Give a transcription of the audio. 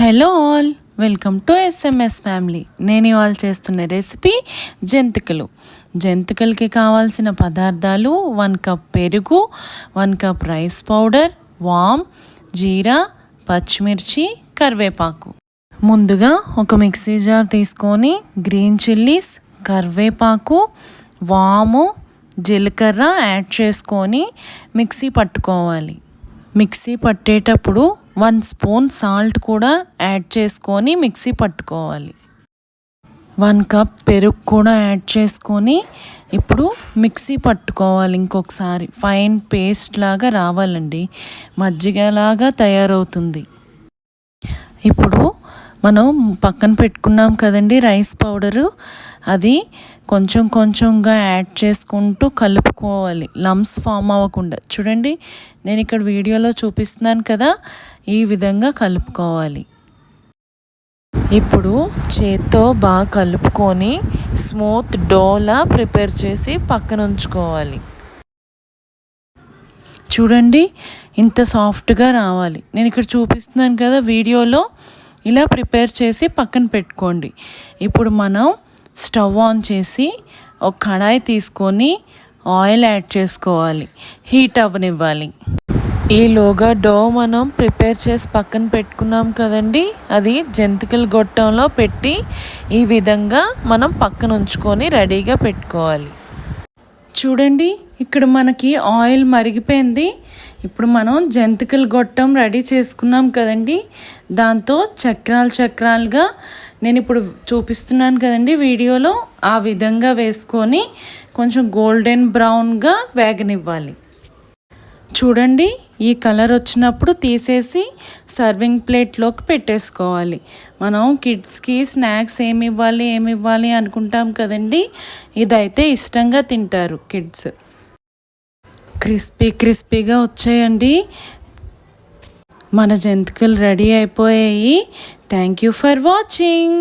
Hello all, welcome to SMS family. నేను ఇవాళ చేస్తున్న రెసిపీ జంతికలకి కావాల్సిన పదార్థాలు 1 కప్ పెరుగు, 1 కప్ రైస్ పౌడర్, వామ్, జీరా, పచ్చిమిర్చి, కరివేపాకు. ముందుగా ఒక మిక్సీ జార్ తీసుకొని గ్రీన్ చిల్లీస్, కరివేపాకు, వాము, జీలకర్ర యాడ్ చేసుకొని మిక్సీ పట్టుకోవాలి. మిక్సీ పట్టేటప్పుడు 1 స్పూన్ సాల్ట్ కూడా యాడ్ చేసుకొని మిక్సీ పట్టుకోవాలి. 1 కప్ పెరుగు కూడా యాడ్ చేసుకొని ఇప్పుడు మిక్సీ పట్టుకోవాలి. ఇంకొకసారి ఫైన్ పేస్ట్ లాగా రావాలండి, మజ్జిగలాగా తయారవుతుంది. ఇప్పుడు మనం పక్కన పెట్టుకున్నాం కదండి రైస్ పౌడరు, అది కొంచెం కొంచెంగా యాడ్ చేసుకుంటూ కలుపుకోవాలి, లమ్స్ ఫామ్ అవ్వకుండా. చూడండి, నేను ఇక్కడ వీడియోలో చూపిస్తున్నాను కదా, ఈ విధంగా కలుపుకోవాలి. ఇప్పుడు చేత్తో బాగా కలుపుకొని స్మూత్ డోలా ప్రిపేర్ చేసి పక్కన ఉంచుకోవాలి. చూడండి, ఇంత సాఫ్ట్గా రావాలి. నేను ఇక్కడ చూపిస్తున్నాను కదా వీడియోలో, ఇలా ప్రిపేర్ చేసి పక్కన పెట్టుకోండి. ఇప్పుడు మనం స్టవ్ ఆన్ చేసి ఒక కడాయి తీసుకొని ఆయిల్ యాడ్ చేసుకోవాలి, హీట్ అవ్వనివ్వాలి. ఈలోగా డో మనం ప్రిపేర్ చేసి పక్కన పెట్టుకున్నాం కదండి, అది జంతికల గొట్టంలో పెట్టి ఈ విధంగా మనం పక్కన ఉంచుకొని రెడీగా పెట్టుకోవాలి. చూడండి, ఇక్కడ మనకి ఆయిల్ మరిగిపోయింది. ఇప్పుడు మనం జంతికల గొట్టం రెడీ చేసుకున్నాం కదండి, దాంతో చక్రాలుగా నేను ఇప్పుడు చూపిస్తున్నాను కదండి వీడియోలో, ఆ విధంగా వేసుకొని కొంచెం గోల్డెన్ బ్రౌన్గా వేగనివ్వాలి. చూడండి, ఈ కలర్ వచ్చినప్పుడు తీసేసి సర్వింగ్ ప్లేట్లోకి పెట్టేసుకోవాలి. మనం కిడ్స్కి స్నాక్స్ ఏమి ఇవ్వాలి అనుకుంటాం కదండి, ఇదైతే ఇష్టంగా తింటారు కిడ్స్. క్రిస్పీగా వచ్చాయండి. మన జంతికలు రెడీ అయిపోయాయి. Thank you for watching.